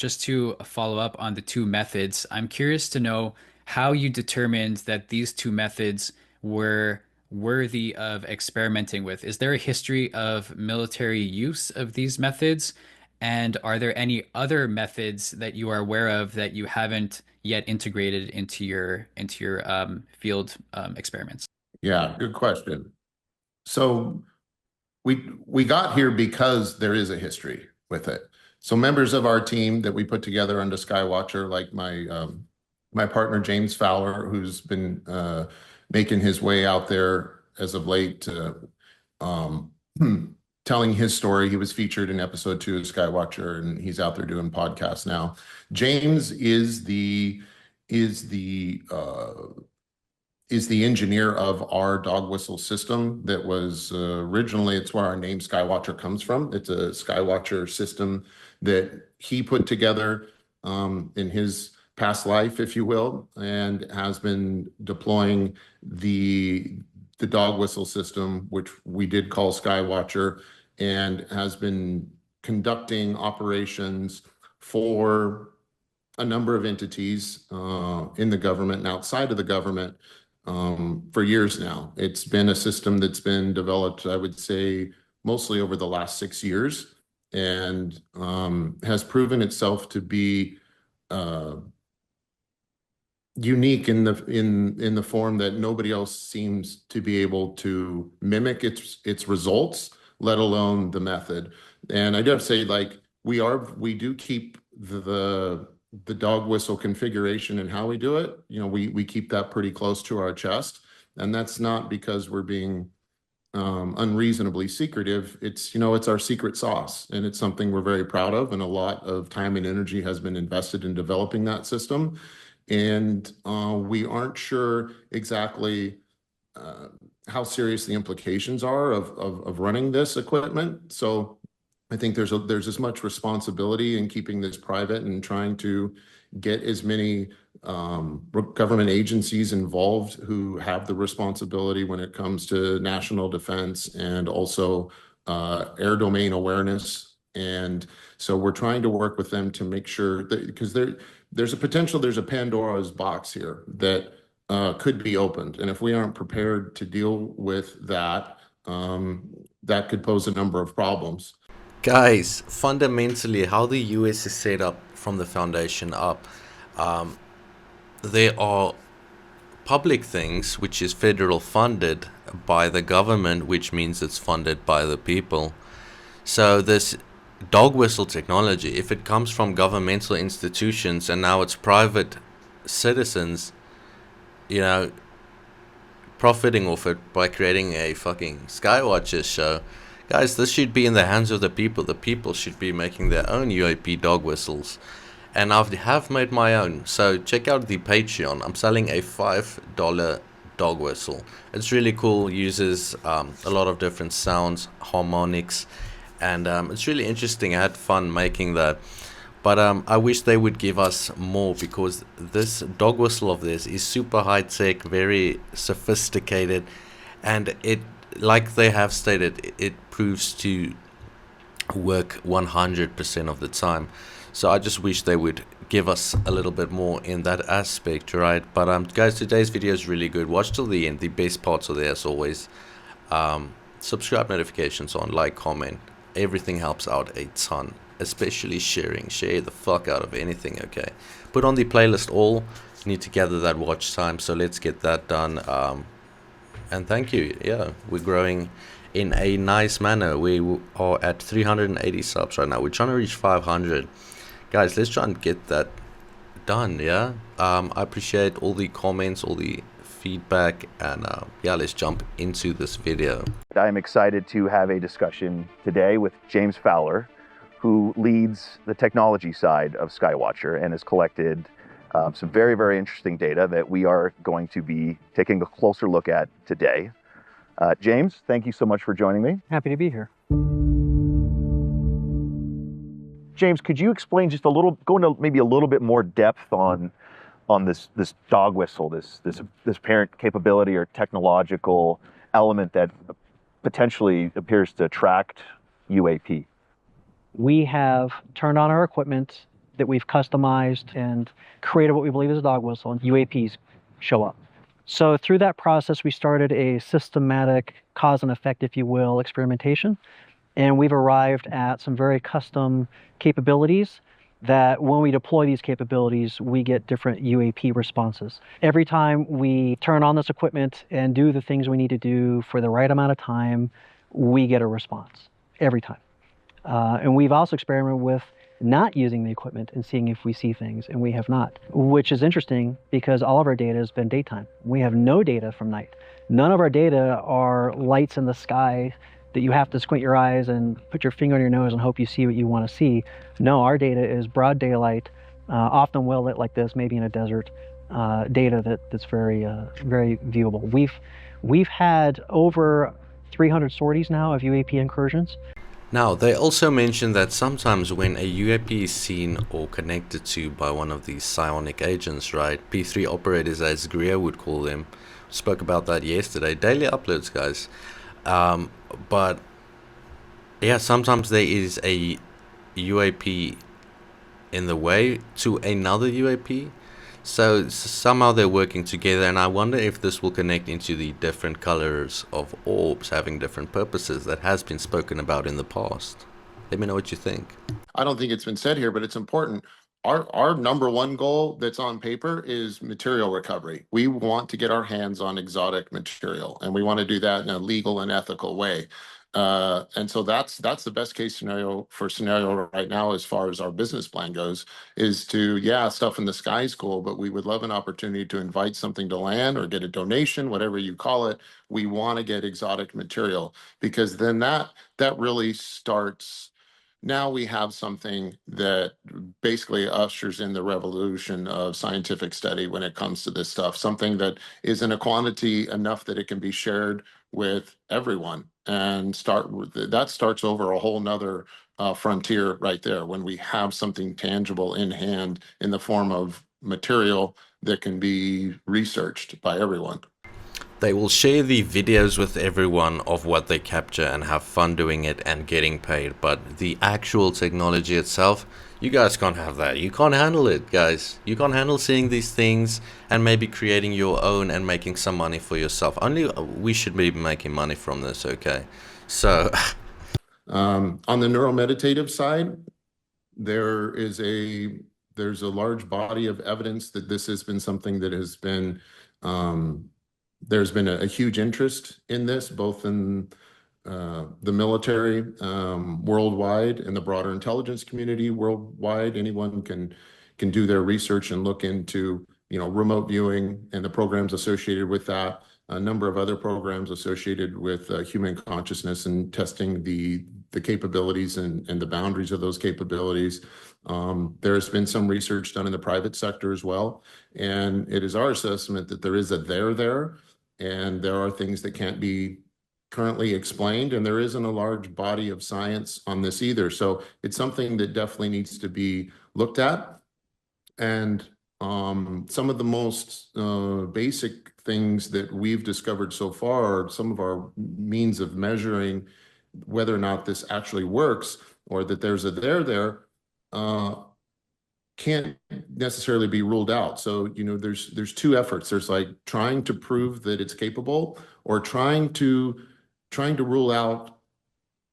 just to follow up on the two methods, I'm curious to know how you determined that these two methods were worthy of experimenting with. Is there a history of military use of these methods? And are there any other methods that you are aware of that you haven't yet integrated into your field experiments? Yeah, good question. So we got here because there is a history with it. So members of our team that we put together under Skywatcher, like my partner James Fowler, who's been making his way out there as of late, um, telling his story. He was featured in episode 2 of Skywatcher, and he's out there doing podcasts now. James is the engineer of our dog whistle system that was originally, it's where our name Skywatcher comes from. It's a Skywatcher system that he put together in his past life, if you will, and has been deploying the dog whistle system, which we did call Skywatcher, and has been conducting operations for a number of entities in the government and outside of the government for years now. It's been a system that's been developed, I would say, mostly over the last 6 years, and has proven itself to be unique in the form that nobody else seems to be able to mimic its results, let alone the method. And I do have to say, like, we do keep the dog whistle configuration and how we do it. We keep that pretty close to our chest, and that's not because we're being unreasonably secretive. It's our secret sauce, and it's something we're very proud of, and a lot of time and energy has been invested in developing that system. And we aren't sure exactly how serious the implications are of running this equipment. So I think there's as much responsibility in keeping this private and trying to get as many government agencies involved who have the responsibility when it comes to national defense and also air domain awareness. And so we're trying to work with them to make sure that, because there's a Pandora's box here that could be opened. And if we aren't prepared to deal with that, that could pose a number of problems. Guys, fundamentally, how the US is set up from the foundation up, there are public things, which is federal funded by the government, which means it's funded by the people. So this dog whistle technology, if it comes from governmental institutions and now it's private citizens, profiting off it by creating a fucking Skywatcher show. Guys, this should be in the hands of the people. The people should be making their own UAP dog whistles. And I have made my own. So check out the Patreon. I'm selling a $5 dog whistle. It's really cool. Uses a lot of different sounds, harmonics. And it's really interesting. I had fun making that. But I wish they would give us more, because this dog whistle of theirs is super high tech, very sophisticated. And it, like they have stated, it proves to work 100% of the time. So I just wish they would give us a little bit more in that aspect, right? But guys, today's video is really good. Watch till the end. The best parts are there as always. Subscribe, notifications on, like, comment. Everything helps out a ton, especially sharing. Share the fuck out of anything, okay? Put on the playlist all. Need to gather that watch time, so let's get that done. And thank you. Yeah, we're growing in a nice manner. We are at 380 subs right now. We're trying to reach 500. Guys, let's try and get that done, yeah? I appreciate all the comments, all the feedback, and yeah, let's jump into this video. I'm excited to have a discussion today with James Fowler, who leads the technology side of Skywatcher and has collected some very, very interesting data that we are going to be taking a closer look at today. James, thank you so much for joining me. Happy to be here. James, could you explain just a little, go into maybe a little bit more depth on this dog whistle, this apparent capability or technological element that potentially appears to attract UAP? We have turned on our equipment that we've customized and created what we believe is a dog whistle, and UAPs show up. So through that process, we started a systematic cause and effect, if you will, experimentation. And we've arrived at some very custom capabilities that when we deploy these capabilities, we get different UAP responses. Every time we turn on this equipment and do the things we need to do for the right amount of time, we get a response every time. And we've also experimented with not using the equipment and seeing if we see things, and we have not, which is interesting because all of our data has been daytime. We have no data from night. None of our data are lights in the sky that you have to squint your eyes and put your finger on your nose and hope you see what you want to see. No, our data is broad daylight, often well lit like this, maybe in a desert, data that's very, very viewable. We've had over 300 sorties now of UAP incursions. Now, they also mentioned that sometimes when a UAP is seen or connected to by one of these psionic agents, right, P3 operators as Greer would call them, spoke about that yesterday, daily uploads, guys. But yeah, sometimes there is a UAP in the way to another UAP. So somehow they're working together, and I wonder if this will connect into the different colors of orbs having different purposes that has been spoken about in the past. Let me know what you think. I don't think it's been said here, but it's important. Our number one goal that's on paper is material recovery. We want to get our hands on exotic material, and we want to do that in a legal and ethical way. And so that's the best case scenario right now, as far as our business plan goes, is to, yeah, stuff in the sky is cool, but we would love an opportunity to invite something to land or get a donation, whatever you call it. We want to get exotic material, because then that really starts. Now we have something that basically ushers in the revolution of scientific study when it comes to this stuff, something that is in a quantity enough that it can be shared with everyone, and that starts over a whole nother frontier right there, when we have something tangible in hand in the form of material that can be researched by everyone. They will share the videos with everyone of what they capture and have fun doing it and getting paid. But the actual technology itself, you guys can't have that. You can't handle it, guys. You can't handle seeing these things and maybe creating your own and making some money for yourself. Only we should be making money from this, okay? So on the neuromeditative side, there's a large body of evidence that this has been something that has been there's been a huge interest in this, both in the military worldwide and the broader intelligence community worldwide. Anyone can do their research and look into, remote viewing and the programs associated with that. A number of other programs associated with human consciousness and testing the capabilities and the boundaries of those capabilities. There's been some research done in the private sector as well, and it is our assessment that there is a there, and there are things that can't be currently explained, and there isn't a large body of science on this either. So it's something that definitely needs to be looked at. And some of the most basic things that we've discovered so far, some of our means of measuring whether or not this actually works, or that there's a there, can't necessarily be ruled out. So, there's two efforts. There's like trying to prove that it's capable, or trying to rule out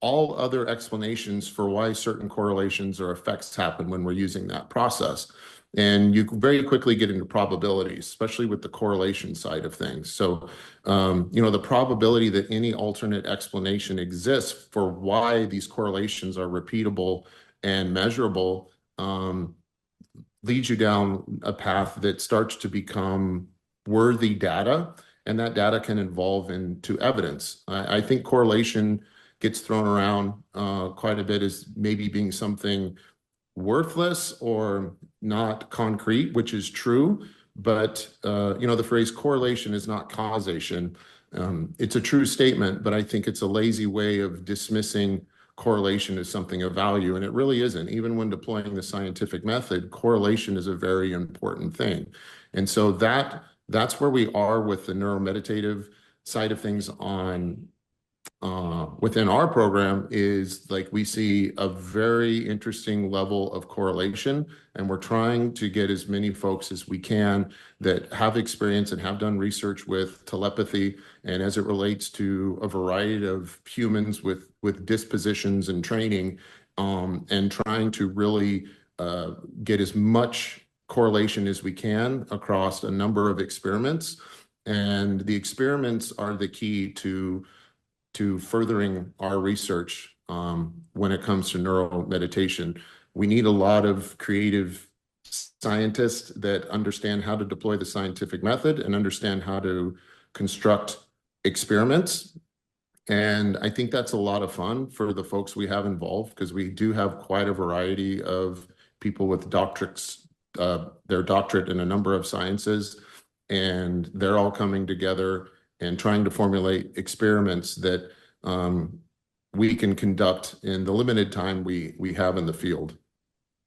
all other explanations for why certain correlations or effects happen when we're using that process. And you very quickly get into probabilities, especially with the correlation side of things. So, the probability that any alternate explanation exists for why these correlations are repeatable and measurable leads you down a path that starts to become worthy data, and that data can evolve into evidence. I think correlation gets thrown around quite a bit as maybe being something worthless or not concrete, which is true. But the phrase correlation is not causation. It's a true statement, but I think it's a lazy way of dismissing correlation as something of value, and it really isn't. Even when deploying the scientific method, correlation is a very important thing. And so that's where we are with the neuromeditative side of things on within our program is like we see a very interesting level of correlation, and we're trying to get as many folks as we can that have experience and have done research with telepathy, and as it relates to a variety of humans with dispositions and training, and trying to really get as much correlation as we can across a number of experiments. And the experiments are the key to furthering our research when it comes to neural meditation. We need a lot of creative scientists that understand how to deploy the scientific method and understand how to construct experiments. And I think that's a lot of fun for the folks we have involved, because we do have quite a variety of people with doctorates, their doctorate in a number of sciences, and they're all coming together and trying to formulate experiments that we can conduct in the limited time we have in the field.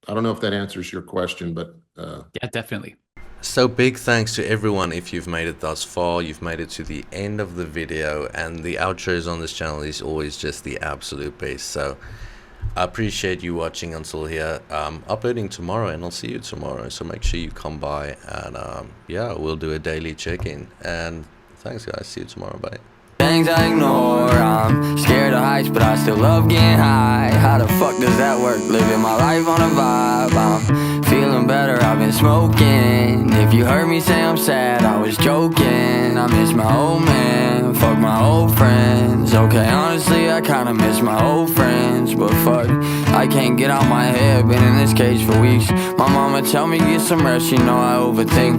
I don't know if that answers your question, but Yeah, definitely. So big thanks to everyone if you've made it thus far, you've made it to the end of the video, and the outros on this channel is always just the absolute best. So I appreciate you watching until here. Uploading tomorrow, and I'll see you tomorrow, so make sure you come by, and yeah, we'll do a daily check-in. And thanks guys, see you tomorrow, bye. Things I ignore, I'm scared of heights, but I still love getting high. How the fuck does that work? Living my life on a vibe. I'm feeling better, I've been smoking. If you heard me say I'm sad, I was joking. I miss my old man, fuck my old friends. Okay, honestly, I kinda miss my old friends, but fuck, I can't get out my head. Been in this cage for weeks. My mama tell me get some rest, you know I overthink.